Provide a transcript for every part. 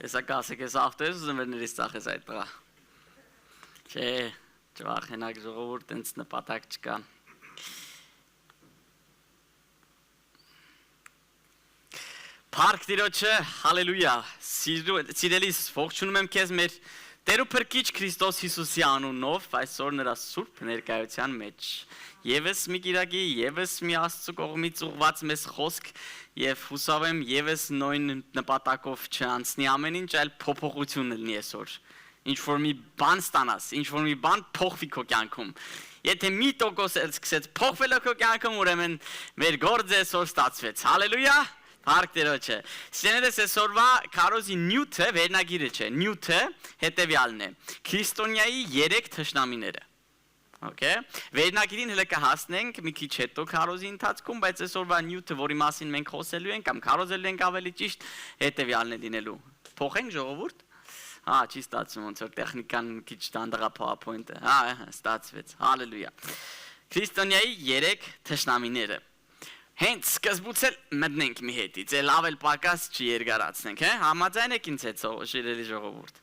Esa casa que saftes und wenn ihr Sache seid dran. Չէ, ճվախենակ ժողովուրդ ինձ նպատակ չկա։ Փառք Տիրոջը, հալելույա։ Սիրելիս, ողջունում եմ քեզ մեր Տեր ու Փրկիչ Քրիստոս Հիսուսի անունով, այսօր նրա սուրբ ներկայության մեջ։ Եվս մի գիրակի, եվս մի Աստծո կողմից ուղված մեզ խոսք եւ հուսով եմ եւս նույն նպատակով չանցնի ամեն ինչ, այլ փոփոխություն լինի այսօր։ Ինչ որ մի բան ստանաս, ինչ որ մի բան փոխվի քո կյանքում։ Եթե մի տոկոս էլ սկսեց փոխվել քո կյանքում, ուրեմն մեր գործը այսօր ստացվեց։ Հալելույա։ Փառք Տիրոջը։ Սիրելիներս, այսօրվա քարոզի նյութը վերնագիրը չէ, նյութը հետևյալն է։ Քրիստոնյայի 3 թշնամիները։ Okay։ Վերնագիրին հենց կհասնենք մի քիչ հետո քարոզի ընթացքում, բայց այսօրվա նյութը, որի մասին մենք խոսելու ենք կամ քարոզելու ենք ավելի ճիշտ, հետևյալն է լինելու։ Փոխենք ժողովուրդ։ Չի ստացվում, ոնց որ տեխնիկան քիչ դանդաղա PowerPoint-ը։ Ստացվեց։ Հալելույա։ Քրիստոնյայի 3 թշնամիները։ Հենց սկզբուց էլ մտնենք մի հետից, էլ ավել պակաս չի երկարացնենք, համաձայն եք ինձ հետ շիրելի ժողովուրդ։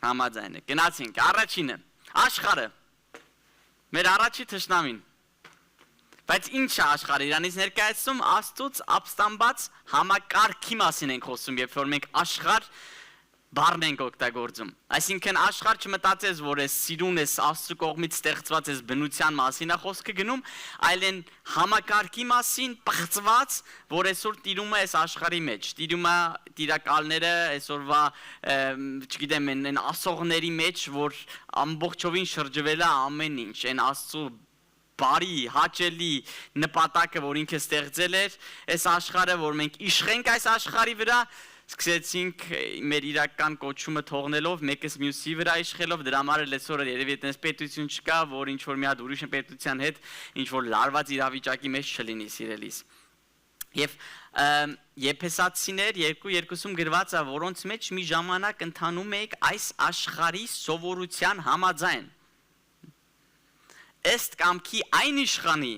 Համաձայն եք։ Գնացինք, առաջինը, աշխարհը։ Մեր առաջի թշնամին։ Բայց ինչ է աշխարհը, իրանից ներկայացում Աստծուց ապստամբած համակարգի մասին ենք խոսում, երբ որ մենք աշխարհ բառն ենք օգտագործում։ Այսինքն աշխարհ չմտածես, որ է սիրուն է Աստծո կողմից ստեղծված է բնության մասին է խոսքը գնում, այլ են համակարգի մասին պղծված, որ այսօր տիրում է այս աշխարհի մեջ, տիրում է տիրակալները այսօրվա, չգիտեմ, են ասողների մեջ, որ ամբողջովին շրջվել է ամեն ինչ, են Աստծո բարի, հաճելի նպատակը, որ ինքը ստեղծել էր, այս աշխարհը, որ մենք իշխենք այս աշխարհի վրա, սկսեցինք մեր իրական կոչումը թողնելով, մեկս մյուսի վրա իշխելով, դրա համար էլ այսօր երևի այդպես պետություն չկա, որ ինչ որ մի հատ ուրիշ պետության հետ ինչ որ լարված իրավիճակի մեջ չլինի, սիրելիս։ Եվ Եփեսացիներ 2:2-ում գրված է, որոնց մեջ մի ժամանակ ընթանում եք այս աշխարհի սովորության համաձայն։ Ըստ կամքի այն իշխանի,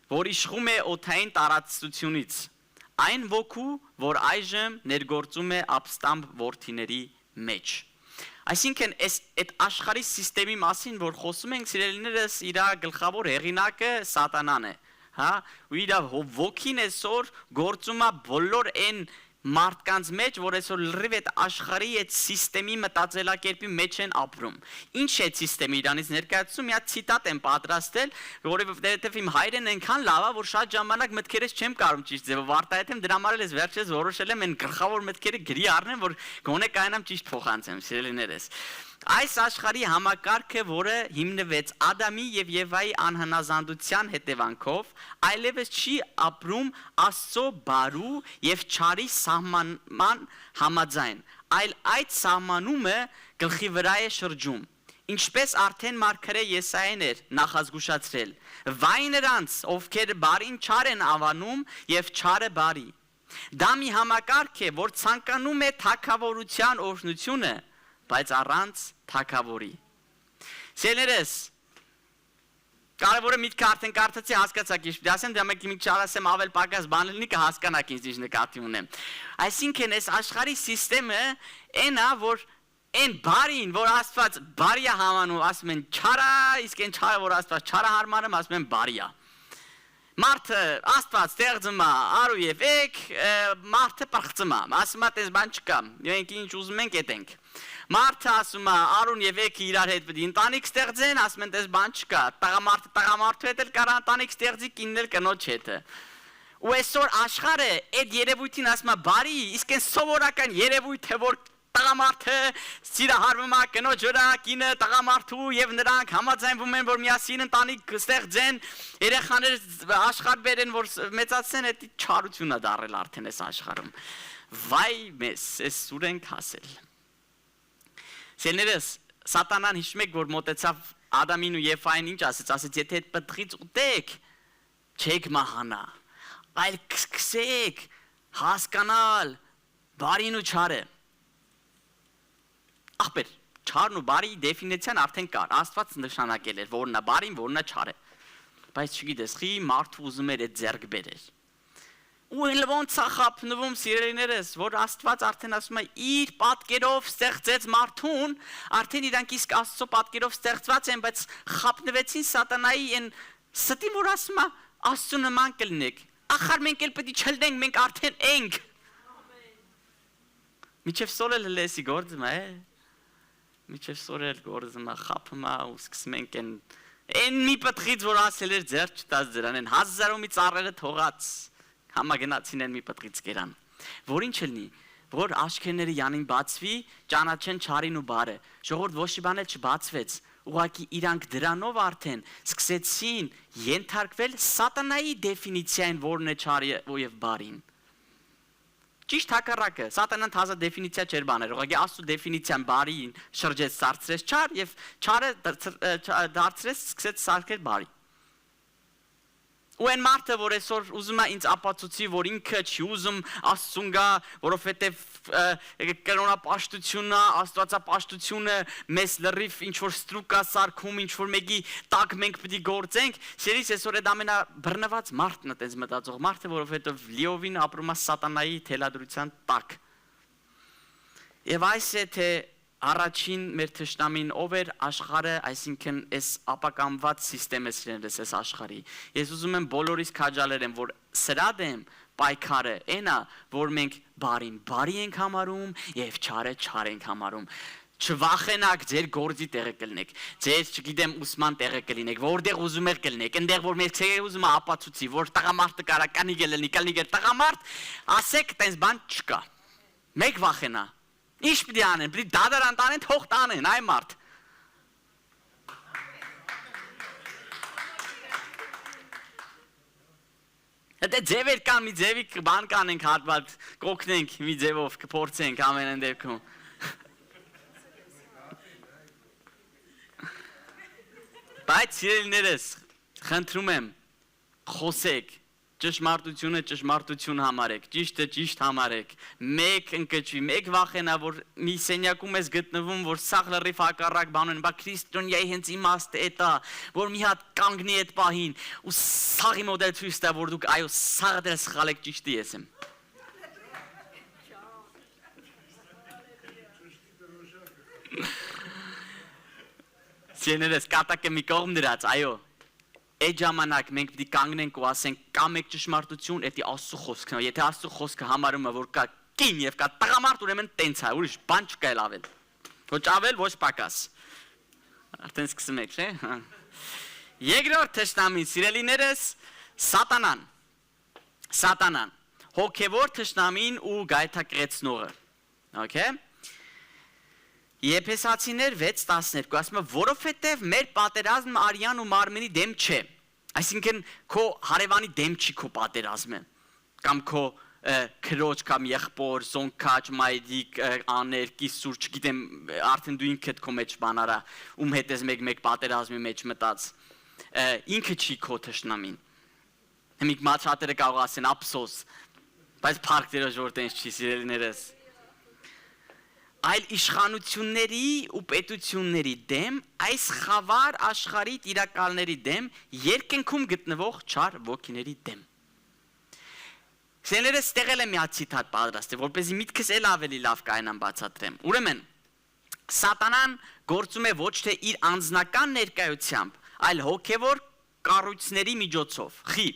որ իշխում է օդային տարածությունից, այն ոգու, որ այժմ ներգործում է ապստամբ որդիների մեջ։ Այսինքն այդ աշխարհի համակարգի մասին, որ խոսում ենք, սիրելիներս, իր գլխավոր հեղինակը սատանան է, ու իր ոգին այսօր գործում է բոլոր այն մարդկանց մեջ, որ այսօր լրիվ այդ աշխարհի այդ համակարգի մտածելակերպի մեջ են ապրում։ Ինչ է համակարգը իրանից ներկայացում, մի հատ ցիտատ եմ պատրաստել, որովհետև իմ հայրեն այնքան լավ է, որ շատ ժամանակ մտքերից չեմ կարող ճիշտ ձևով արտահայտեմ, դրա համար էլ ես վերջերս որոշել եմ այն գլխավոր մտքերը գրի առնեմ, որ գոնե կայանամ ճիշտ փոխանցեմ, սիրելիներս։ Այս աշխարհի համակարգը, որը հիմնվեց Ադամի եւ Եվայի անհնազանդության հետևանքով, այլևս չի ապրում Աստծո բարու եւ չարի սահմանման համաձայն, այլ այդ սահմանումը գլխի վրա է շրջում։ Ինչպես արդեն մարգարե Եսայեն էր նախազգուշացրել. «Վայ նրանց, ովքեր բարին չար են անվանում եւ չարը բարի»։ Դա մի համակարգ է, որ ցանկանում է թագավորության օրհնությունը, բայց առանց թագավորի։ Սիրելիներս, կարևորը միտքը արդեն կարդացի, հասկացաք, ինչ ասեմ, դա մեկ մի չարասեմ ավել պակաս բան լինի կհասկանաք ինձ ինչ նկատի ունեմ։ Այսինքն այս աշխարհի համակարգը այն է, որ այն բարին, որ Աստված բարի է համանում, ասում են չարա, իսկ այն չարը, որ Աստված չարը հարմարում, ասում են բարի է։ Մարդը Աստված ստեղծում է արու եւ էգ, մարդը պրծում է, ասում է տես բան չկա, մենք ինչ ուզում ենք այդենք։ Մարդը ասում է արուն եւ էգը իրար հետ պետք է ընտանիք ստեղծեն, ասում են տես բան չկա, տղամարդը տղամարդու հետ էլ կարող ընտանիք ստեղծի, կինն էլ կնոջ հետ։ Ու այսօր աշխարհը այդ երևույթին ասում է բարի, իսկ այն սովորական երևույթ է, որ տղամարդը սիրահարվում է կնոջ վրա, կինը տղամարդու եւ նրանք համաձայնվում են, որ միասին ընտանիք ստեղծեն, երեխաներ աշխարհ բերեն, որ մեծացնեն, այդ չարությունն է դարել արդեն այս աշխարհում։ Վայ մեզ, այս ուր ենք հասել։ Սիրելիներս, սատանան հիշում եք, որ մոտեցավ Ադամին ու Եվային ինչ ասեց, եթե այդ պտղից ուտեք, չեք մահանա, այլ սկսեք հասկանալ բարին ու չարը։ Ախպեր, չարն ու բարի դեֆինիցիան արդեն կար, Աստված նշանակել էր, որն է բարին, որն է չարը։ Բայց չգիտես, խի մարդը ուզում էր այդ ձեռք բերել։ Ու ոնց է խափնվում սիրելիներս, որ Աստված արդեն ասում է իր պատկերով ստեղծեց մարդուն, արդեն իրանք իսկ Աստծո պատկերով ստեղծված են, բայց խափնվեցին սատանայի այն ստի, որ ասում է Աստծո նման կլինեք։ Ախար մենք էլ պետք է չլինենք, մենք արդեն ենք։ Միջև սորել լեսի գործում է, միջև սորել գործում է, խափում է ու սկսում ենք այն մի պտղից, որ ասել էր ձեր չտաս դրան, այն 1000-ումի ծառերը թողած համագնացին են մի պտղից կերան, որ ինչ լինի, որ աչքերները յանին բացվի, ճանաչեն չարին ու բարը, ժողովուրդ ոչ մի բան էլ չբացվեց, ուղղակի իրանք դրանով արդեն սկսեցին ենթարկվել սատանայի դեֆինիցիային, որն է չարը եւ բարին։ Ճիշտ հակառակը, սատանան թազա դեֆինիցիա չէր բաներ, ուղղակի Աստծո դեֆինիցիան բարին շրջեց, սարցրեց չար եւ չարը դարձրեց, սկսեց սարքել բարի։ Ու այն մարդը, որ այսօր ուզում է ինձ ապացուցի, որ ինքը չի ուզում Աստծուն գա, որովհետև կրոնապաշտությունը, աստվածապաշտությունը մեզ լրիվ ինչ-որ ստրուկ է սարքում, ինչ-որ մեկի տակ մենք պետք է գործենք, սերից այսօր այդ ամենաբռնված մարդն է տենց մտածող մարդը, որովհետև լիովին ապրում է սատանայի թելադրության տակ։ Եվ այս է թե առաջին մեր թշնամին ով էր աշխարհը, այսինքն այս ապականված համակարգը սիրելիս այս աշխարհի։ Ես ուզում եմ բոլորիս քաջալերեմ, որ սրա դեմ պայքարը այնա, որ մենք բարին բարի ենք համարում եւ չարը չար ենք համարում։ Չվախենաք ձեր գործի տեղը կլինեք, ձեր չգիտեմ ուսման տեղը կլինեք, որտեղ ուզում եք կլինեք, այնտեղ որ մեր ցեղը ուզում է ապացուցի, որ տղամարդը կարա կանի գելնի, կանի գեր տղամարդ, ասեք, տես բան չկա։ Մեկ վախենա։ Ինչ պիտի անեն, պիտի դադարան տանեն, թող տանեն, այ մարդ։ Հետո ձևեր կան, մի ձևի բան կանենք հատված, կօգնենք մի ձևով, կփորձենք ամեն դեպքում։ Բայց սիրելիներս, խնդրում եմ, խոսեք, ճշմարտությունը ճշմարտություն համարեք, ճիշտը ճիշտ համարեք, մեկ ընկճվի, մեկ վախենա, որ մի սենյակում ես գտնվում, որ սաղ լրիվ հակառակ բան ունեն, բա քրիստոնյայի հենց իմաստը է դա, որ մի հատ կանգնի այդ պահին, ու սաղի մոդել ցույց տա, որ դուք այո, սաղը դեռ սխալ եք, ճիշտի ես եմ։ Սիրելիներս, կատակը մի կողմ դրած, այո։ Այդ ժամանակ մենք պետք է կանգնենք ու ասենք կա մեկ ճշմարտություն, դա Աստծո խոսքն է։ Եթե Աստծո խոսքը համարում է, որ կա կին եւ կա տղամարդ, ուրեմն տենց է, ուրիշ բան չկա էլ ավել։ Ոչ ավել, ոչ պակաս։ Արդեն սկսում եք, չէ՞։ Երկրորդ թշնամին, սիրելիներս, սատանան։ Սատանան, հոգևոր թշնամին ու գայթակղեցնողը։ Okay։ Եփեսացիներ 6:12 ասում է, որովհետև մեր պատերազմը արյան ու մարմնի դեմ չէ։ Այսինքն քո հարևանի դեմ չի քո պատերազմը, կամ քո քրոջ կամ եղբոր, զոնքաճ, մայրիկ, աներ, կիսուր, չգիտեմ, արդեն դու ինքդ քո մեջ բան արա, ում հետ ես մեկ պատերազմի մեջ մտած։ Ինքը չի քո թշնամին։ Հիմիկ մաչատերը կարող ասեն ափսոս, բայց փառք Տիրոջ որ տենց չի, սիրելիներս։ Այլ իշխանությունների ու պետությունների դեմ, այս խավար աշխարհի տիրակալների դեմ, երկնքում գտնվող չար ոգիների դեմ։ Սերերս ստեղել եմ մի հատ ցիտատ պատրաստել, որպեսզի միտքս էլ ավելի լավ կայանամ բացատրեմ։ Ուրեմն, սատանան գործում է ոչ թե իր անձնական ներկայությամբ, այլ հոգևոր կառույցների միջոցով։ Խի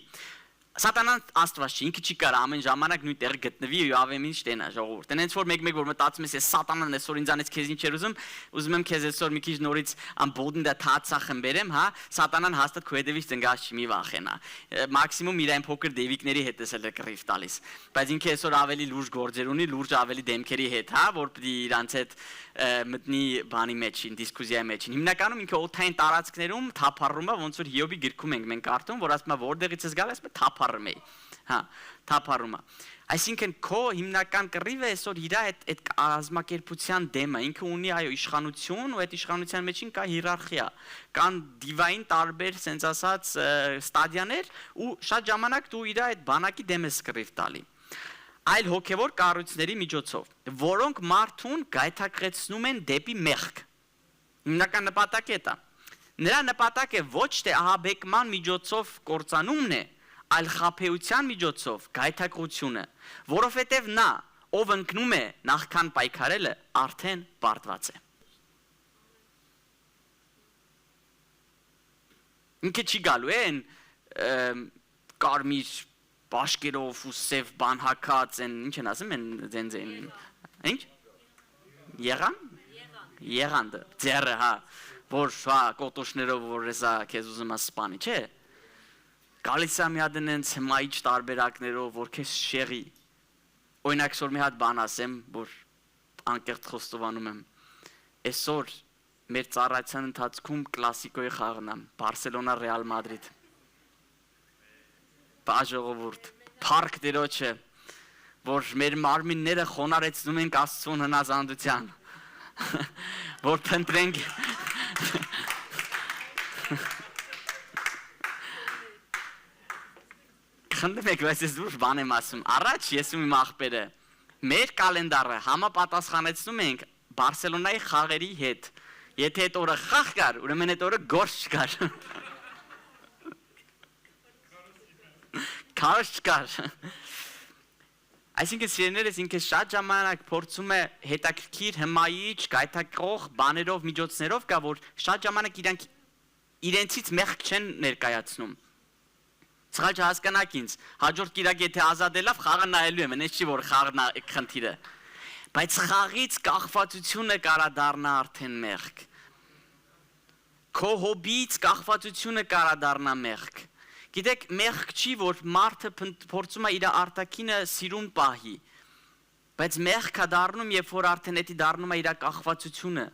Սատանան Աստված չի, ինքը չի կարող ամեն ժամանակ նույն տեղը գտնվի ու ավեմ ինչ տենա ժողովուրդ։ Այնց որ մեկ որ մտածում ես սատանան այսօր ինձանից քեզ ինչ էր ուզում եմ քեզ այսօր մի քիչ նորից ամբողջն դա թացախն բերեմ, հա, սատանան հաստատ քո հետևից տնգած չի, մի վախենա։ Մաքսիմում իր այն փոքր դեվիկների հետ էս էլ կռիվ տալիս։ Բայց ինքը այսօր ավելի լուրջ գործեր ունի, լուրջ ավելի դեմքերի հետ, հա, որ պիտի իրանց հետ մտնի բանի մեջին, դիսկուսիայի մեջին։ Հիմնականում ինքը օթային տարածքներում թափառում է, ոնց որ Հիոբի գրքում ենք մենք կարդում, որ ասում է որտեղից ես գալիս, ասում է թափառում է։ Հա, թափառում է։ Այսինքն քո հիմնական կռիվը այսօր իր այդ կազմակերպության դեմը, ինքը ունի այո իշխանություն ու այդ իշխանության մեջին կա հիերարխիա, կան դիվային տարբեր, sense ասած, ստադիաներ ու շատ ժամանակ դու իր այդ բանակի դեմ ես կռիվ տալի։ Այլ հոգևոր կառույցների միջոցով, որոնք մարդուն գայթակղեցնում են դեպի մեղք։ Հիմնական նպատակը դա։ Նրա նպատակը ոչ թե ահաբեկման միջոցով կործանումն է, այլ խաբեության միջոցով գայթակղությունը, որովհետև նա, ով ընկնում է նախքան պայքարելը, արդեն պարտված է։ Ինքը չի գալու են կարմիր բաշկերով ու սև բան հակած են, ինչ են ասում են ձենձ են, ինչ? Եղանդը, ձերը, հա, որ կոտոշներով որ հեսա քեզ ուզում ասպանի, չէ։ Գալիս է մի հատ ընենց հմայիչ տարբերակներով, որ քեզ շեղի։ Օրինակ որ մի հատ բան ասեմ, որ անկեղծ խոստովանում եմ։ Այսօր մեր ծառայության ընթացքում կլասիկոյի խաղն է, Բարսելոնա Ռեալ Մադրիդ։ Բաժողովուրդ, փառք Տիրոջը, որ մեր մարմինները խոնարեցնում ենք Աստծուն հնազանդության, որ փնտրենք Խնդրում եք, բայց ես դուրս բան եմ ասում, առաջ ես ու իմ աղբերը, մեր կալենդարը համապատասխանեցնում ենք Բարսելոնայի խաղերի հետ, եթե այդ օրը խաղ կար, ուրեմն այդ օրը գործ չկար, քարոշ չկար, այսինքն սիրելիներս ինքը շատ ժամանակ փորձում է հետաքրքիր, հմայիչ, գայթակղող բաներով, միջոցներով կա, որ շատ ժամանակ իրանք իրենցից մեղք չեն ներկայացնում, Սխալ չհասկանաք ինձ, հաջորդ կիրակ եթե ազատելով խաղը նայելու եմ, այնպես չի որ խաղն է խնդիրը, բայց խաղից կախվածությունը կարա դառնա արդեն մեղք, քո հոբից կախվածությունը կարա դառնա մեղք, գիտեք մեղք չի որ մարդը փորձում է իր արտաքինը սիրուն պահի, բայց մեղք է դառնում երբ որ արդեն էդի դառնում է իր կախվածությունը,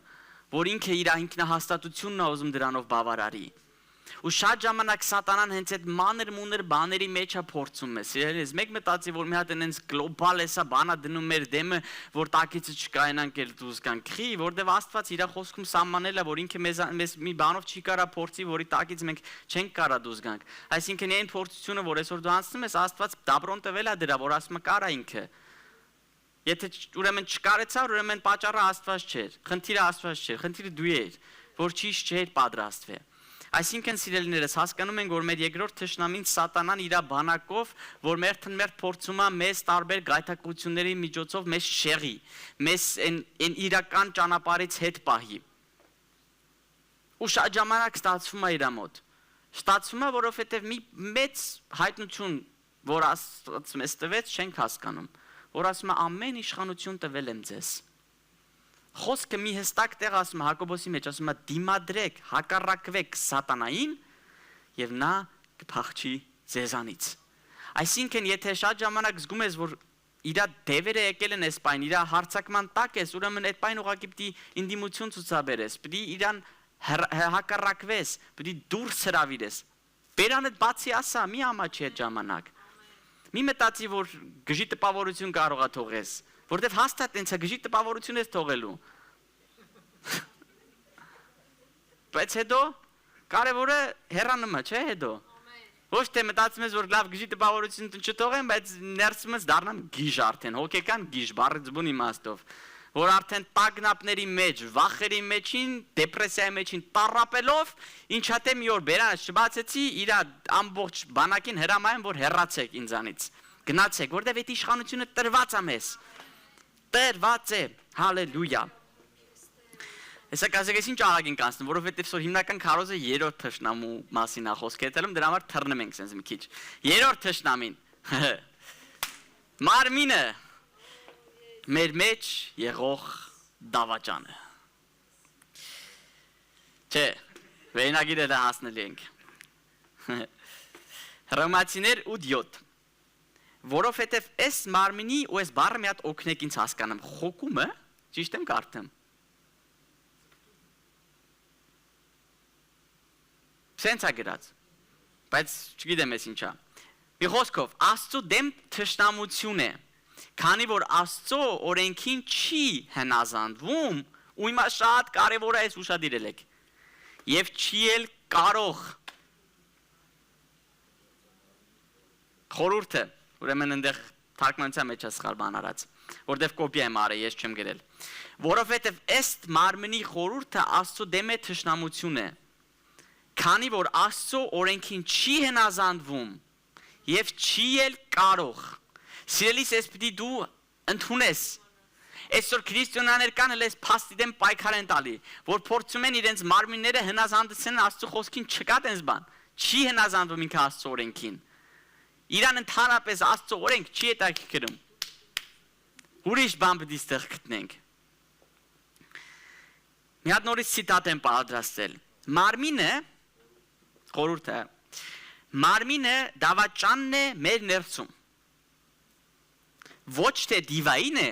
որ ինքը իր ինքնահաստատությունն է ուզում դրանով բավարարի Ու շատ ժամանակ սատանան հենց այդ մանր-մունր բաների մեջ է փորձում է, սիրելիներս, մեկ մտածի, որ մի հատ այնց գլոբալ էսա բանա դնում մեր դեմը, որ տակիցը չկայանանք էլ դուրս գանք, խի, որտեվ Աստված իր խոսքում սահմանել է, որ ինքը մեզ մի բանով չի կարա փորձի, որի տակից մենք չենք կարա դուրս գանք։ Այսինքն այն փորձությունը, որ այսօր դու անցնում ես, Աստված դաբրոն տվել է դրա, որ ասում է կարա ինքը։ Եթե ուրեմն չկարեցա, ուրեմն պատճառը Աստված չէր, խնդիրը Աստված չէր, խնդիրը դու ես, որ ճիշտ չէր պատրաստվել։ Այսինքն սիրելիներս հասկանում ենք, որ մեր երկրորդ թշնամին սատանան իր բանակով, որ մեր փորձում է մեզ տարբեր գայթակղությունների միջոցով մեզ շեղի, մեզ այն իրական ճանապարհից հետ պահի։ Ու շատ ժամանակ ստացվում է իր մոտ։ Ստացվում է, որովհետև մի մեծ հայտնություն, որ Աստված մեզ տվեց, չենք հասկանում, որ ասում է ամեն իշխանություն տվել եմ ձեզ։ Խոսքը մի հստակ տեղ ասում է Հակոբոսի մեջ, ասում է դիմադրեք, հակառակվեք սատանային եւ նա կփախչի ձեզանից։ Այսինքն եթե շատ ժամանակ զգում ես, որ իր դևերը եկել են այս պայն, իր հարցակման տակ ես, ուրեմն այդ պայն ուղղակի պիտի ինդիմություն ցուցաբերես, պիտի իրան հակառակվես, պիտի դուրս հրավիրես։ Բերան այդ բացի ասա, մի ամաչի այդ ժամանակ։ Մի մտածի, որ գժի տպավորություն կարող է թողես, որտեվ հաստատ ինձ է գժի տպավորություն ես թողելու։ Բայց հետո կարևորը հեռանումը, չէ՞ հետո։ Ոչ թե մտածում ես, որ լավ գժի տպավորություն չթողեմ, բայց ներսում ես դառնամ գիժ արդեն, հոգեկան գիժ, բառից բուն իմաստով, որ արդեն տագնապների մեջ, վախերի մեջին, դեպրեսիայի մեջին տառապելով, ինչա թե մի օր բերանս չբացեցի, իր ամբողջ բանակին հրամայեմ, որ հեռացեք ինձանից։ Գնացեք, որտեվ այդ իշխանությունը տրված է մեզ։ Տրված է, հալելույա։ Հեսա կասեք, ինչ արագ ենք անցնում, որովհետև սոր հիմնական քարոզը երրորդ թշնամու մասին է խոսքը հետելում, դրա համար թռնում ենք սենց մի քիչ։ Երրորդ թշնամին։ Մարմինը մեր մեջ եղող դավաճանը։ Չէ, վերնագիրը դա հասնելի ենք։ Հռոմեացիներ 8:7 Որովհետև այս մարմինի ու այս բառը մի հատ օգնեք ինձ հասկանամ, խոկումը, ճիշտ եմ կարդում։ Սենց է գրած, բայց չգիտեմ ես ինչա։ Մի խոսքով, Աստծո դեմ թշնամություն է, քանի որ Աստծո օրենքին չի հնազանդվում, ու հիմա շատ կարևոր է այս ուշադիր ելեք, և չի էլ կարող խորհուրդը, ուրեմն ընդեղ թարգմանության մեջ է սխալ բան արած, որտև կոպիա եմ արել, ես չեմ գրել, որովհետև ըստ մարմնի խորհուրդը Աստծո դեմ է թշնամություն է, քանի որ Աստծո օրենքին չի հնազանդվում եւ չի էլ կարող։ Սիրելիս, ես պիտի դու ընդունես։ Այսօր քրիստոնյաներ կան հենց փաստի դեմ պայքար են տալի, որ փորձում են իրենց մարմինները հնազանդեցնել Աստծո խոսքին, չկա տես բան։ Չի հնազանդվում ինքը Աստծո օրենքին։ Իրան ընդհանրապես Աստծո օրենք չի հետաքրքրում։ Ուրիշ բան պիտի ստեղ գտնենք։ Մի հատ նորից ցիտատ եմ պատրաստել։ Մարմինը խորհուրդ է։ Մարմինը դավաճանն է մեր ներսում։ Ոչ թե դիվային է,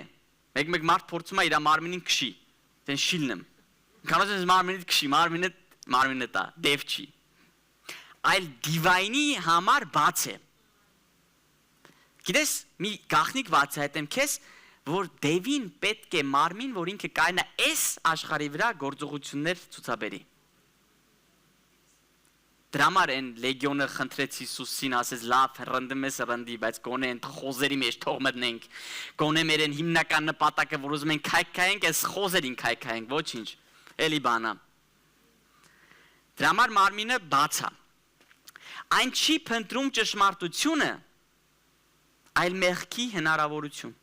մեկ մարդ փորձում է իր մարմինին քշի, դեն շիլնեմ։ Կարող ես մարմինիդ քշի, մարմինը տա, դև չի։ Այլ դիվայնի համար բաց է։ Գիտես, մի գաղտնիք բացահայտեմ քեզ, որ դևին պետք է մարմին, որ ինքը կայնա այս աշխարհի վրա գործողություններ ցուցաբերի։ Դրա համար են լեգիոնը խնդրեց Հիսուսին, ասեց լավ, ռնդում ես ռնդի, բայց գոնե այն խոզերի մեջ թող մտնենք։ Գոնե մեր այն հիմնական նպատակը, որ ուզում ենք քայքայենք, այս խոզերին քայքայենք, ոչինչ։ Էլի բանա։ Դրա համար մարմինը բաց է։ Այն չի փնտրում ճշմարտությունը, այլ մեղքի հնարավորություն։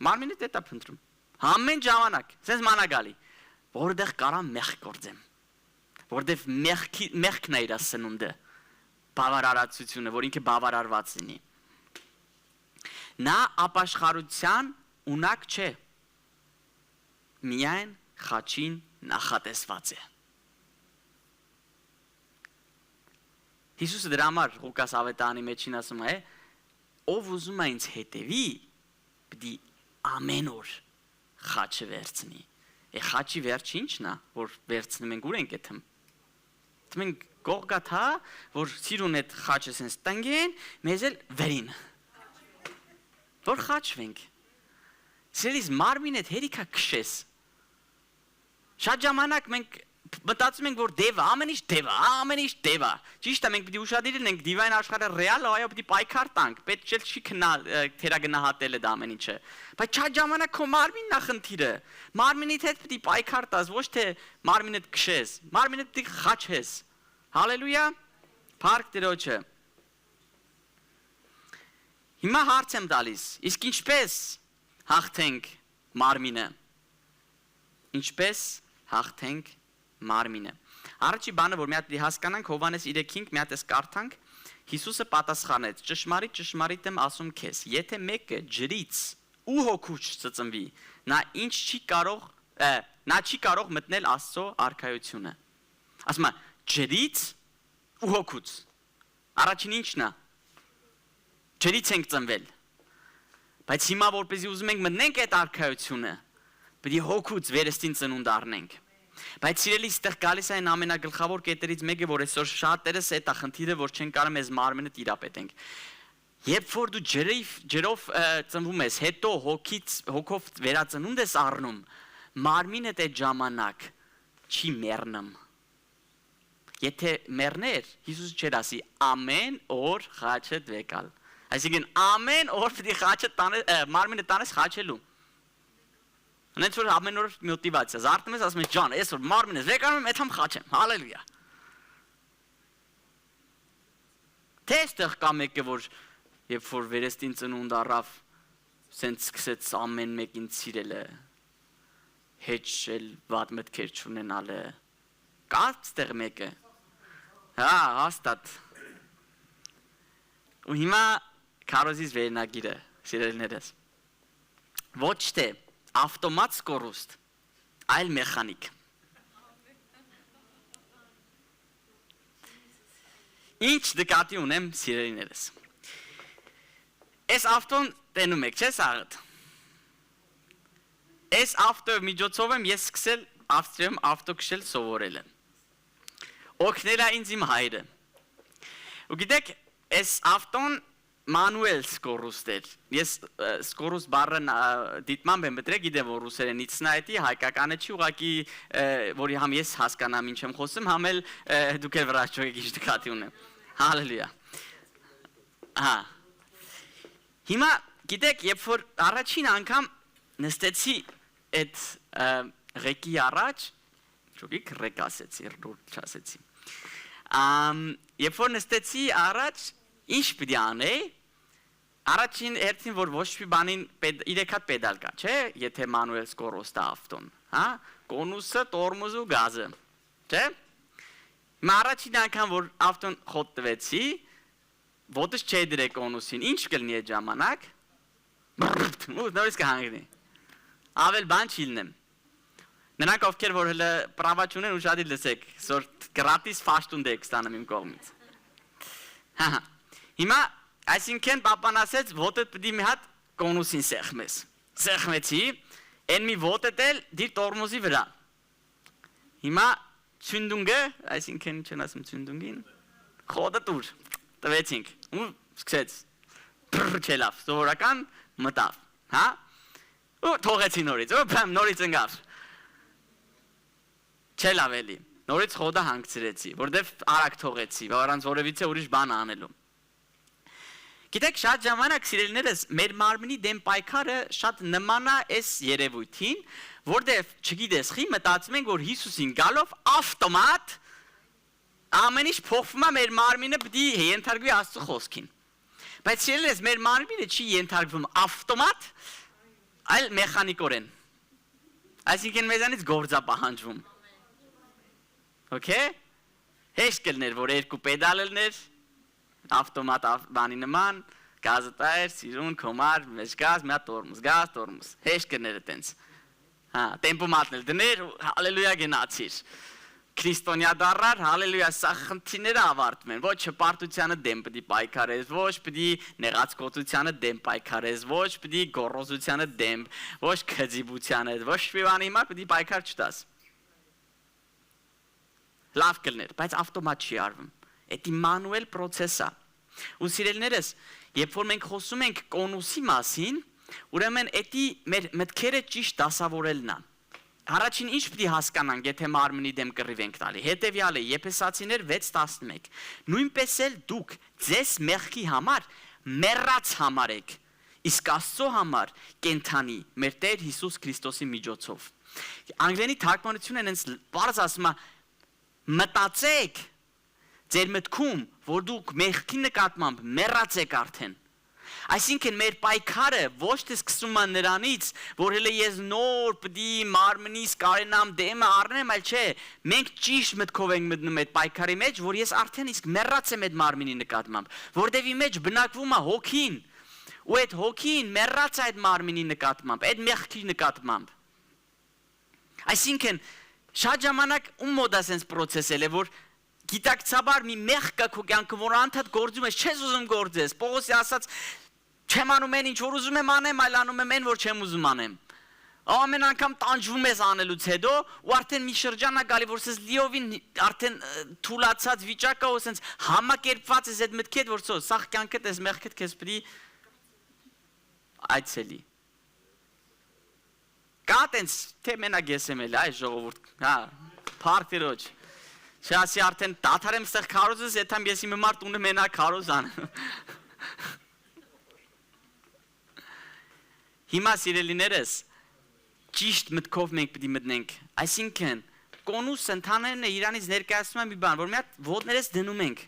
Մարմինը դա է փնտրում։ Ամեն ժամանակ, sense մանագալի, որտեղ կարամ մեղք գործեմ։ Որտեղ մեղքն է իր սնունդը, բավարարացությունը, որ ինքը բավարարված լինի։ Նա ապաշխարության ունակ չէ, միայն խաչին նախատեսված է։ Հիսուսը դրա համար Ղուկաս ավետարանի մեջին ասում է, ով ուզում է ինձ հետևի, պիտի ամեն օր խաչը վերցնի։ Խաչի վերջը ի՞նչն է, որ վերցնում ենք, ուր ենք եթեմ։ Մենք գողգաթա, որ սիրուն այդ խաչը սենց տնգեն, մեզ էլ վերին։ Որ խաչվենք։ Սիրելիս մարմին այդ հերիքա քշես։ Շատ ժամանակ մենք մտածում ենք, որ դևը, ամեն ինչ դևա։ Ճիշտ է, մենք պիտի ուշադիր լինենք դիվային աշխարհը ռեալ է, այո, պիտի պայքար տանք, պետք չէ չի թերագնահատել դա ամեն ինչը։ Բայց շատ ժամանակ քո մարմինն է խնդիրը։ Մարմինիդ հետ պիտի պայքար տաս, ոչ թե մարմինդ քշես, մարմինդ պիտի խաչես։ Հալելույա։ Փառք Տիրոջը։ Հիմա հարց եմ տալիս, իսկ ինչպես հաղթենք մարմինը։ Ինչպես հաղթենք մարմինը։ Առաջի բանը, որ մի հատ հասկանանք, Հովհաննես 3:5 մի հատ էս կարդանք, Հիսուսը պատասխանեց. ճշմարիտ եմ ասում քեզ, եթե մեկը ջրից ու հոգուց ծծմվի, նա չի կարող մտնել Աստծո արքայությունը։ Ասում է, ջրից ու հոգուց։ Առաջին ինչն է։ Ջրից ենք ծնվել։ Բայց հիմա որպեսզի ուզում ենք մտնենք այդ արքայությունը, պետք է հոգուց վերստին ծնունդ առնենք։ Բայց սիրելիս, այդտեղ գալիս է այն ամենագլխավոր կետերից մեկը, որ այսօր շատերս այդ է խնդիրը, որ չեն կարող մեզ մարմինը տիրապետենք։ Երբ որ դու ջրով ծնվում ես, հետո հոգով վերածնունդ ես առնում, մարմինդ այդ ժամանակ չի մեռնում։ Եթե մեռներ, Հիսուս չէր ասի ամեն օր խաչը դվեկալ։ Այսինքն ամեն օր պիտի խաչը մարմինը տանես խաչելու։ Ունենք որ ամեն օր մոտիվացիա, զարթնում ես, ասում ես ջան, այսօր մարմինս վեկանում եմ, այդամ խաչեմ, հալելույա։ Թե այստեղ կա մեկը, որ երբ որ վերստին ծնունդ առավ, սենց սկսեց ամեն մեկին սիրելը, հեչել, վատ մտքեր չունենալը, կա այստեղ մեկը։ Հա, հաստատ։ Ու հիմա քարոզից վերնագիրը, սիրելիներս։ Ոչ թե ավտոմատ սկորուստ, այլ մեխանիկ։ Ինչ նկատի ունեմ սիրելիներս։ Այս ավտոն տենում եք, չէ՞ սաղդ։ Այս ավտոյով միջոցով եմ ես սկսել Ավստրիայում ավտո քշել սովորելը։ Օգնել է ինձ իմ հայրը։ Ու գիտեք, այս ավտոն մանուել սկորուստ էր։ Ես սկորուստ բառը դիտմամբ եմ բտրել, գիտեմ որ ռուսերենից նայեցի, հայկականը չի ուղղակի, որի համ ես հասկանամ ինչ եմ խոսում, համ էլ դուք էլ վրաճ եք ինչ նկատի ունեմ։ Հալելույա։ Հա։ Հիմա գիտեք, երբ որ առաջին անգամ նստեցի այդ ղեկի առաջ, ճոգիկ ռեկ ասեցի, ռուտ չասեցի։ Երբ որ նստեցի առաջ, ինչ պիտի անեի, առաջին հերթին, որ ոչ մի բանին 3 հատ պեդալ կա, չէ, եթե մանուել սկորոստա ավտոն, հա, կոնուսը, տորմուզը ու գազը, չէ, հիմա առաջին անգամ, որ ավտոն խոտ տվեցի, ոտս չէ դրե կոնուսին, ինչ կլնի այդ ժամանակ, նորից կհանգնի, ավել բան չի լնեմ, նրանք ովքեր, որ հլը պրավաչ ունեն ուշադիր լսեք, սորտ գրատիս ֆաշտուն դեք ստանեմ իմ կողմից, հիմա, այսինքն պապան ասեց, ոտդ պդի մի հատ կոնուսին սեղմես, սեղմեցի, են մի ոտդ էլ դիր տորմուզի վրա, հիմա ծունդունգը, այսինքն չեն ասում ծունդունգին, խոդը տուր, տվեցինք, ու սկսեց, չելավ, սովորական մտավ, հա, ու թողեցի նորից, ու պեմ նորից ընգավ, չելավ էլի, նորից խոդը հանգցրեցի, որդև արագ թողեցի, առանց որևիցե ուրիշ բան անելու, գիտեք շատ ժամանակ սիրելիներս մեր մարմնի դեմ պայքարը շատ նման է այս երևույթին, որտեղ չգիտես խի մտածում ենք որ Հիսուսին գալով ավտոմատ ամեն ինչ փոխվում է մեր մարմինը պիտի ենթարկվի Աստծո խոսքին։ Բայց սիրելիներս մեր մարմինը չի ենթարկվում ավտոմատ, այլ մեխանիկորեն։ Այսինքն մեզանից գործ է պահանջվում։ Okay? Հեշտ կլներ որ երկու պեդալ լներ ավտոմատ բանի նման, գազը տայր, սիրուն, կոմար, մեջ գազ, մի հատ տորմուզ, հեշտ կներ տենց, տեմպոմատն էլ դներ, հալելույա գնացիր, քրիստոնյա դառար, հալելույա սա խնդիրները ավարտում են, ոչ հպարտությանը դեմ պիտի պայքարես, ոչ պիտի նեղացկոտությանը դեմ պայքարես, ոչ պիտի գոռոզությանը դեմ, ոչ քծիբությանը, ոչ մի բանի հիմա պիտի պայքար չտաս։ Լավ կլներ, բայց ավտոմատ չի արվում։ Էդի մանուել պրոցես է։ Ու սիրելիներս, երբ որ մենք խոսում ենք կոնուսի մասին, ուրեմն էդի մեր մտքերը ճիշտ դասավորելն է։ Առաջին ինչ պիտի հասկանանք, եթե մարմնի դեմ կռիվ ենք տալի։ Հետևյալը Եփեսացիներ 6:11։ Նույնպես էլ դուք ձեզ մեղքի համար մեռած համարեք, իսկ Աստծո համար կենթանի մեր Տեր Հիսուս Քրիստոսի միջոցով։ Անգլերենի թարգմանությունը հենց բարձ ասում է մտածեք ձեր մտքում, որ դուք մեղքի նկատմամբ մեռած եք արդեն։ Այսինքն մեր պայքարը ոչ թե սկսում է նրանից, որ հենց ես նոր պիտի մարմնիս կարենամ դեմը առնեմ, այլ չէ, մենք ճիշտ մտքով ենք մտնում այդ պայքարի մեջ, որ ես արդեն իսկ մեռած եմ այդ մարմնի նկատմամբ, որտեղ ի մեջ բնակվում է հոգին, ու այդ հոգին մեռած է այդ մարմնի նկատմամբ, այդ մեղքի նկատմամբ։ Այսինքն շատ ժամանակ ում մոտ է sense process-ել է, որ գիտակցաբար մի մեղ կա քո կյանքում, որ անդադ գործում ես, չես ուզում գործես։ Պողոսի ասած, չեմ անում այն ինչ որ ուզում եմ անեմ, այլ անում եմ այն որ չեմ ուզում անեմ։ Ամեն անգամ տանջվում ես անելուց հետո, ու արդեն մի շրջան է գալի, որ sense լիովին արդեն թուլացած վիճակա ու sense համակերպված ես այդ մտքիդ, որ սա կյանքդ ես մեղքդ քեզ պիտի այցելի։ Կա տենց թե մենակ ես եմ էլ այ ժողովուրդ, հա, փարքերոջ։ Չասի արդեն դադարեմ ստեղ քարոզս, եթե ես իմ մարդ ունեմ մենակ քարոզան։ Հիմա սիրելիներս, ճիշտ մտքով մենք պիտի մտնենք, այսինքն կոնուս ընդհանրեն է իրանից ներկայացնում է մի բան, որ մի հատ ոտներս դնում ենք։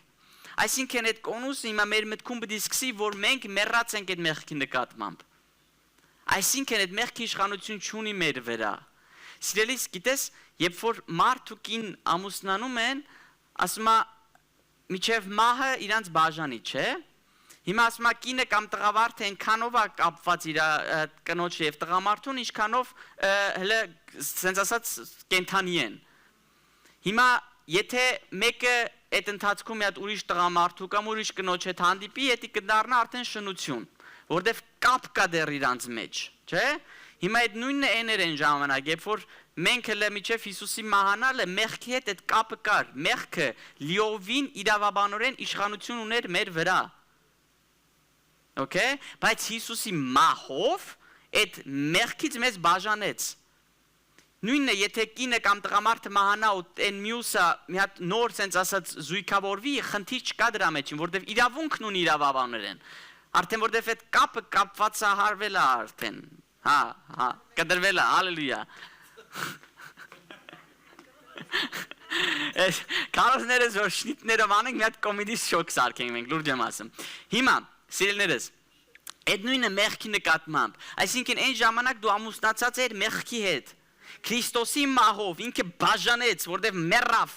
Այսինքն այդ կոնուսը հիմա մեր մտքում պիտի սկսի, որ մենք մեռած ենք այդ մեղքի նկատմամբ։ Այսինքն այդ մեղքի իշխանություն չունի մեր վրա։ Սիրելիս, գիտես, երբ որ մարդ ու կին ամուսնանում են, ասում է միջև մահը իրանց բաժանի, չէ։ Հիմա ասում է կինը կամ տղամարդը այնքանով է կապված իր կնոջ եւ տղամարդուն, ինչքանով հələ sense ասած կենթանի են։ Հիմա եթե մեկը այդ ընթացքում մի հատ ուրիշ տղամարդու կամ ուրիշ կնոջ հետ հանդիպի, դա կդառնա արդեն շնություն, որտեվ կապ կա դեռ իրանց մեջ, չէ։ Հիմա այդ նույնն է այն ժամանակ, երբ որ մենք հələ միջև Հիսուսի մահանալը մեղքի հետ այդ կապը կար, մեղքը լիովին իրավաբանորեն իշխանություն ուներ մեր վրա։ Okay, բայց Հիսուսի մահով այդ մեղքից մեզ բաժանեց։ Նույնն է, եթե կինը կամ տղամարդը մահանա ու այն մյուսը մի հատ նոր sense ասած զույգավորվի, խնդիր չկա դրա մեջ, որտեվ իրավունքն ունի իրավաբանորեն։ Արդեն որտեվ այդ կապը կապված է հարվել է արդեն։ Հա, կդրվել է, հալելույա։ Կարոսներս որ շնիտներով անենք, մի հատ կոմեդի շոկ սարքենք մենք, լուրջ եմ ասում։ Հիմա, սիրելիներս, այդ նույնը մեղքի նկատմամբ, այսինքն այն ժամանակ դու ամուսնացած էր մեղքի հետ։ Քրիստոսի մահով ինքը բաժանեց, որտեղ մեռավ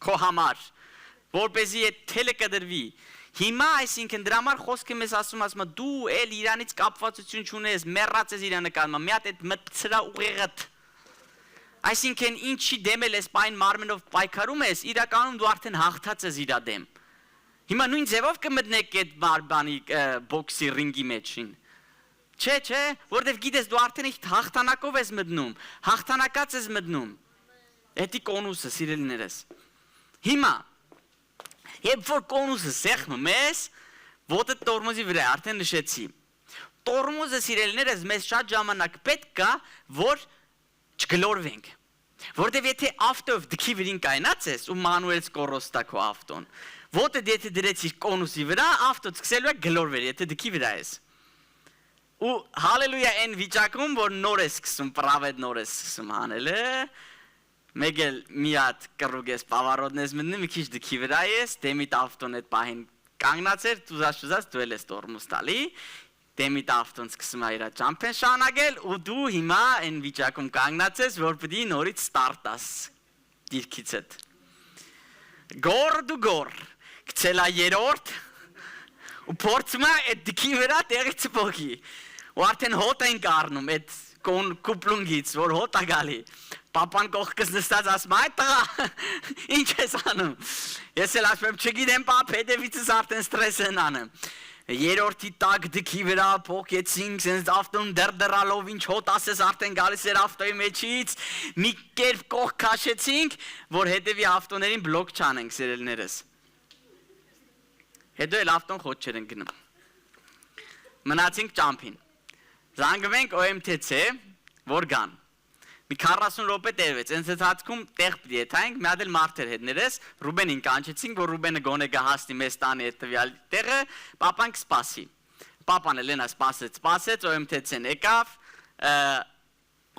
քո համար, որպեսզի այդ թելը կդրվի։ Հիմա այսինքն դրա համար խոսքը մեզ ասում դու էլ իրանից կապվածություն չունես, մեռած ես իր նկատմամբ, մի հատ այդ մտցրա ուղեղդ։ Այսինքն ինչի դեմել ես պայն մարմնով պայքարում ես, իրականում դու արդեն հաղթած ես իր դեմ։ Հիմա նույն ձևով կմտնեք այդ մարմանի բոքսի ռինգի մեջին։ Չէ, որտեվ գիտես դու արդեն հաղթանակով ես մտնում, հաղթանակած ես մտնում։ Էդի կոնուսը սիրելիներս։ Հիմա երբ որ կոնուսը սեղմում ես, ոտը տորմոզի վրա արդեն նշեցի։ Տորմոզը սիրելիներս մեզ շատ ժամանակ պետք է, որ չգլորվենք։ Որտեվ եթե ավտով դքի վրին կայնած ես ու մանուելս կորոստա քո ավտոն, ոտը եթե դրեցիր կոնուսի վրա, ավտոն սկսելու է գլորվել, եթե դքի վրա ես։ Ու հալելույա այն վիճակում, որ նոր ես սկսում, պրավետ նոր ես սկսում հանելը, մեկ էլ մի հատ կռուկ ես պավարոդն ես մտնում, մի քիչ դքի վրա ես, դեմիտ ավտոն այդ պահին կանգնած էր, տուզած դու էլ ես տորմուզ տալի, դեմիտ ավտոն սկսում է իր ճամփեն շարունակել ու դու հիմա այն վիճակում կանգնած ես, որ պետք է նորից ստարտաս դիրքիցդ։ Գոր, գցելա երրորդ ու փորձում է այդ դքի վրա տեղից փոխի։ Ու արդեն հոտ են կառնում այդ կուպլունգից, որ հոտ է գալի։ Պապան կողքս նստած ասում այ տղա, ինչ ես անում։ Ես էլ ասում եմ չգիտեմ պապ, հետևիցս արդեն ստրես են անում։ Երրորդի տակ դքի վրա փոխեցինք, sense ավտոն դրդրալով ինչ հոտ ասես արդեն գալիս էր ավտոյի մեջից, մի կերպ կողք քաշեցինք, որ հետևի ավտոներին բլոկ չանենք սիրելիներս։ Հետո էլ ավտոն խոտ չեն գնում։ Մնացինք ճամփին։ Զանգվենք OMTC, որ գան։ Մի 40 րոպե տևեց, այնց հացքում տեղ պիտի եթայինք, մի հատ էլ մարդեր հետներես, Ռուբենին կանչեցինք, որ Ռուբենը գոնե գահաստի մեզ տանի այդ տվյալ տեղը, պապան կսպասի։ Պապան էլ ենա սպասեց, OMTC-ն եկավ,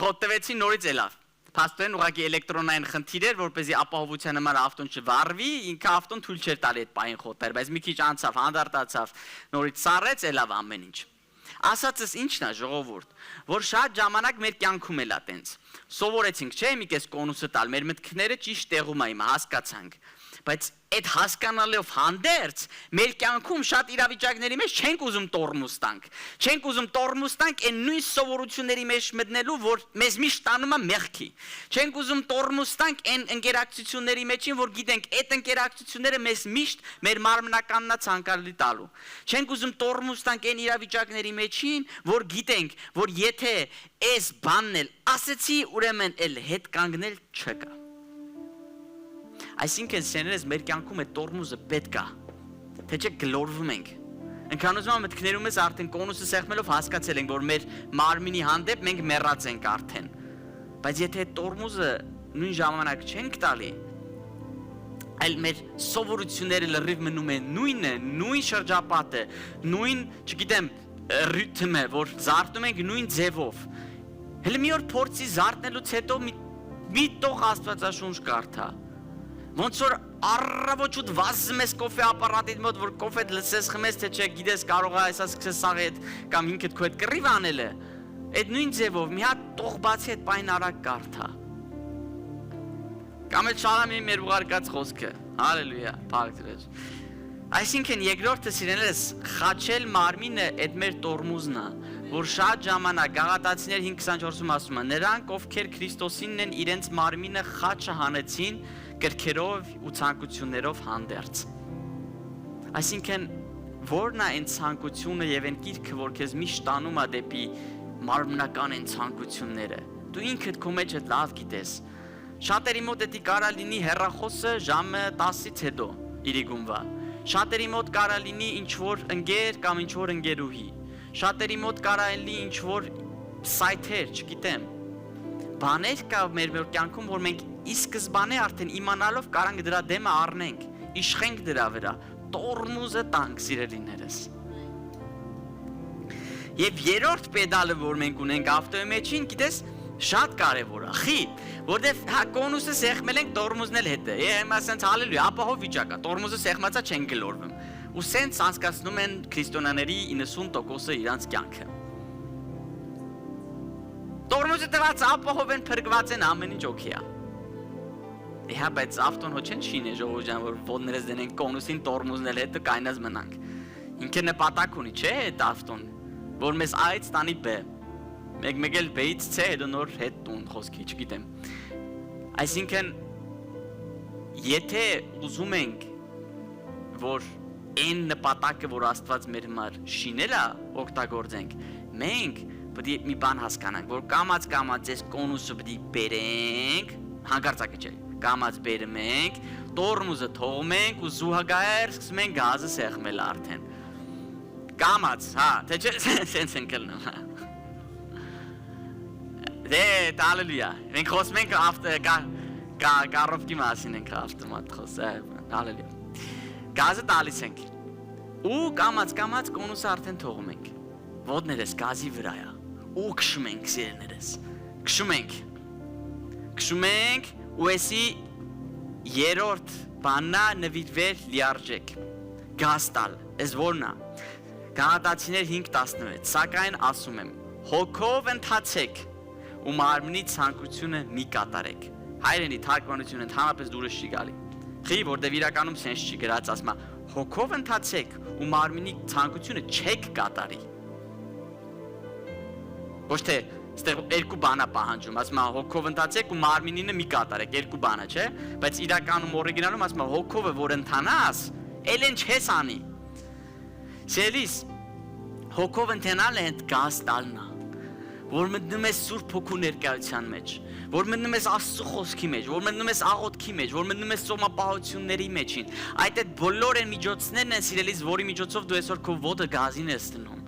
խոտտվեցին նորից ելավ։ Փաստորեն ուղղակի էլեկտրոնային խնդիր էր, որպեսզի ապահովության համար ավտոն չվառվի, ինքը ավտոն թույլ չէր տալի այդ պահին խոտտեր, բայց մի քիչ անցավ, հանդարտացավ, նորից սառեց, ելավ ամեն ինչ։ Ասածս ինչն է ժողովուրդ, որ շատ ժամանակ մեր կյանքում էլ է տենց։ Սովորեցինք, չէ՞, մի կես կոնուսը տալ, մեր մտքները ճիշտ տեղում է հիմա հասկացանք, բայց այդ հասկանալով հանդերձ մեր կյանքում շատ իրավիճակների մեջ չենք ուզում տորմուզ տանք։ Չենք ուզում տորմուզ տանք այն նույն սովորությունների մեջ մտնելու, որ մեզ միշտ տանում է մեղքի։ Չենք ուզում տորմուզ տանք այն ընկերակցությունների մեջին, որ գիտենք այդ ընկերակցությունները մեզ միշտ մեր մարմնականն է ցանկալի տալու։ Չենք ուզում տորմուզ տանք այն իրավիճակների մեջին, որ գիտենք, որ եթե այս բանն էլ ասեցի, ուրեմն էլ հետ կանգնել չկա։ Այսինքն սեներս մեր կյանքում այդ տորմուզը պետք է, թե չէ գլորվում ենք։ Ընկանոզման մտքներում ես արդեն կոնուսը սեղմելով հասկացել ենք, որ մեր մարմինի հանդեպ մենք մեռած ենք արդեն։ Բայց եթե այդ տորմուզը նույն ժամանակ չենք տալի, այլ մեր սովորությունները լրիվ մնում են նույնը, նույն շրջապատը, նույն, չգիտեմ, ռիթմը, որ զարթնում ենք նույն ձևով։ Հələ մի օր փորձի զարթնելուց հետո մի տող Աստվածաշունչ կարդա։ Ոնց որ առավոտ վազում ես կոֆե ապարատիդ մոտ, որ կոֆեդ լսես խմես, թե չէ, գիտես կարող է այսա սկսես սաղ հետ կամ ինքդ քո հետ կռիվ անելը։ Այդ նույն ձևով մի հատ տող բացի այդ պայն արագ կարդա։ Կամ էլ շարամի մեր ուղարկած խոսքը։ Հալելույա, փառք Տիրոջ։ Այսինքն երկրորդը սիրելիներս, խաչել մարմինը այդ մեր տորմուզն է, որ շատ ժամանակ Գաղատացիներ 5:24-ում ասում է, նրանք ովքեր Քրիստոսինն են իրենց մարմինը խաչը հանեցին կրքերով ու ցանկություններով հանդերձ։ Այսինքն որն է այն ցանկությունը եւ այն գիրքը, որ քեզ միշտ տանում է դեպի մարմնական այն ցանկությունները։ Դու ինքդ քո մեջ այդ լավ գիտես։ Շատերի մոտ դա կարա լինի հեռախոսը ժամը 10-ից հետո իրիգունվա։ Շատերի մոտ կարա լինի ինչ որ ընկեր կամ ինչ որ ընկերուհի։ Շատերի մոտ կարա լինի ինչ որ սայթեր, չգիտեմ։ Բաներ կա մեր կյանքում, որ մենք ի սկզբանե արդեն իմանալով կարանք դրա դեմը առնենք, իշխենք դրա վրա, տորմուզը տանք սիրելիներս։ Եվ երրորդ պեդալը, որ մենք ունենք ավտոյի մեջին, գիտես, Շատ կարևոր է, խի, որտեվ հա կոնուսը սեղմել ենք տորմուզն էլ հետ է, հիմա ասենց հալելույա, ապահով վիճակ է, տորմուզը սեղմածա չեն գլորվում, ու սենց անցկացնում են քրիստոնյաների 90%-ը իրանց կյանքը։ Տորմուզը տված ապահով են, փրկված են, ամեն ինչ օքեյ է։ Իհա, բայց ավտոն հո չեն շինել ժողովուրդ ջան, որ ոտներս դնենք կոնուսին, տորմուզն էլ հետը կայնած մնանք։ Ինքը նպատակ ունի, չէ՞ այդ ավտոն, որ մեզ այց տանի բե։ Մեկ էլ բեից ցե հետո նոր հետ տուն խոսքի, չգիտեմ։ Այսինքն եթե ուզում ենք որ այն նպատակը որ Աստված մեր համար շինել է օգտագործենք, մենք պետք է մի բան հասկանանք, որ կամած այս կոնուսը պետք է բերենք, հանկարծակի չէ, կամած բերում ենք, տորմուզը թողում ենք ու զուհագայր սկսում ենք գազը սեղմել արդեն։ Կամած, հա, թե չէ, սենց են կլնում, հա։ Դե, հալելույա, մենք խոսում ենք կարովկի մասին ենք ավտոմատ խոսում, հալելույա։ Գազը տալիս ենք, ու կամած կոնուսը արդեն թողում ենք, ոտներս գազի վրա է, ու քշում ենք սիրելիներս, քշում ենք, ու էսի երրորդ բաննա նվիրվել լիարժեք, գազ տալ, ես որնա, Գաղատացիներ 5:16, սակայն ասում եմ, հոգով ընթացեք, ու մարմնի ցանկությունը մի կատարեք։ Հայրենի թարգմանությունը ընդհանրապես դուրս չի գալի։ Խի, որտեվ իրականում սենց չի գրած, ասում է, հոգով ընթացեք ու մարմնի ցանկությունը չեք կատարի։ Ոչ թե այստեղ երկու բան է պահանջում, ասում է, հոգով ընթացեք ու մարմինինը մի կատարեք, երկու բան է, չէ՞, բայց իրականում օրիգինալում ասում է, հոգովը որ ընթանաս, էլ են չես անի։ Սիրելիս, հոգով ընթանալը հետ գազ տալն է, որ մտնում ես Սուրբ Հոգու ներկայության մեջ, որ մտնում ես Աստծո խոսքի մեջ, որ մտնում ես աղոթքի մեջ, որ մտնում ես ծոմապահությունների մեջին։ Այդ բոլոր այն միջոցներն են, սիրելիս, որի միջոցով դու այսօր քո ոտը գազին ես դնում։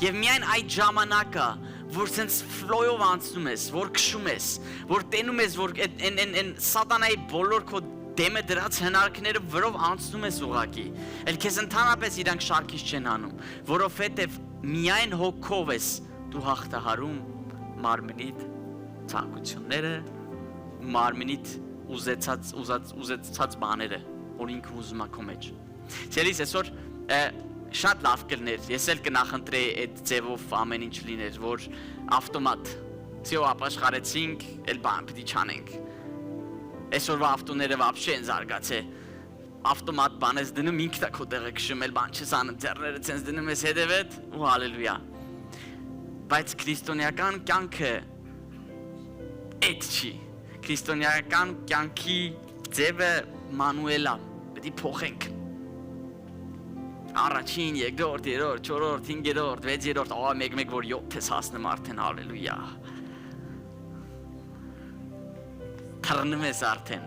Եվ միայն այդ ժամանակը, որ սենց ֆլոյով անցնում ես, որ քշում ես, որ տենում ես, որ այն սատանայի բոլոր քո դեմը դրած հնարքները վրով անցնում ես ուղակի, էլ քեզ ընդհանրապես իրանք շարքից չեն անում, որովհետև միայն հոգով ես դու հաղթահարում մարմնիդ ցանկությունները, մարմնիդ ուզեցած բաները, որ ինքը ուզում է քո մեջ։ Սիրելիս, այսօր շատ լավ կլներ, ես էլ կնախընտրեի այդ ձևով ամեն ինչ լիներ, որ ավտոմատ, սիո ապաշխարեցինք, էլ բան պիտի չանենք։ Այսօրվա ավտոները վաբշե են զարգացել, ավտոմատ բան ես դնում, ինքն է քո տեղը քշում, էլ բան չես անում, ձեռները ցենց դնում ես հետևդ ու հալելույա։ Բայց քրիստոնեական կյանքը այդ չի։ Քրիստոնեական կյանքի ձևը մանուել է, պետք է փոխենք։ Առաջին, երկրորդ, երրորդ, չորրորդ, հինգերորդ, վեցերորդ, մեկ որ 7 ես հասնում արդեն, հալելույա։ Թռնում ես արդեն։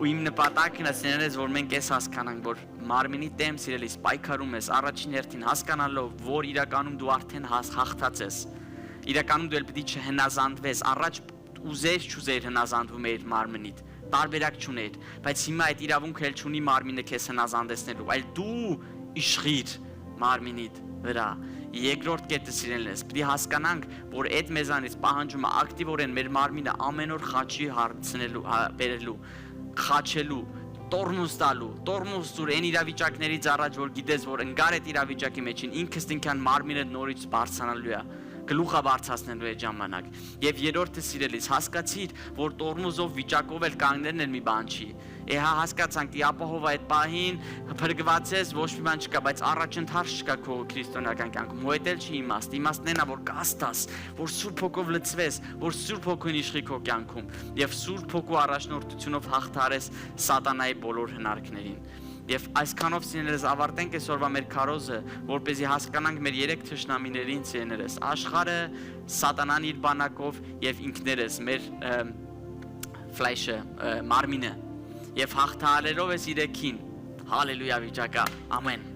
Ու իմ նպատակն է սիրելիս, որ մենք ես հասկանանք, որ մարմինի դեմ սիրելիս պայքարում ես, առաջին հերթին հասկանալով, որ իրականում դու արդեն հաղթած ես։ Իրականում դու էլ պետք է չհնազանդվես, առաջ ուզեր չուզեր հնազանդվում էիր մարմնիդ, տարբերակ չուներ, բայց հիմա այդ իրավունքը էլ չունի մարմինը քեզ հնազանդեցնելու, այլ դու իշխիր մարմինիդ վրա։ Երկրորդ կետը սիրելիս, պետք է հասկանանք, որ այդ մեզանից պահանջում է ակտիվորեն մեր մարմինը ամեն օր խաչի հարցնելու, բերելու, խաչելու, տորմուզ տալու, տորմուզ ծուր այն իրավիճակներից առաջ, որ գիտես, որ ընկար այդ իրավիճակի մեջին, ինքս ինքան մարմինը նորից բարձրանալու է, գլուխը բարձրացնելու այդ ժամանակ։ Եվ երրորդը սիրելիս, հասկացիր, որ տորմուզով վիճակով էլ կանգնելն էլ մի բան չի։ Հա հասկացանք, ապահով այդ պահին փրկված ես, ոչ մի բան չկա, բայց առաջընթաց չկա քո քրիստոնեական կյանքում։ Ու դա էլ չի իմաստ։ Իմաստն այն է, որ կաստաս, որ Սուրբ Հոգով լցվես, որ Սուրբ Հոգին իշխի քո կյանքում եւ Սուրբ Հոգու առաջնորդությունով հաղթարես սատանայի բոլոր հնարքներին։ Եվ այսքանով սիրելիներս ավարտենք այսօրվա մեր քարոզը, որպեսզի հասկանանք մեր 3 թշնամիներին սիրելիներս, աշխարհը, սատանան իր բանակով եւ ինքներս մեր ֆլեշը, մարմինը եւ հաղթահարելով այս 3-ին, հալելույա վիճակա, ամեն։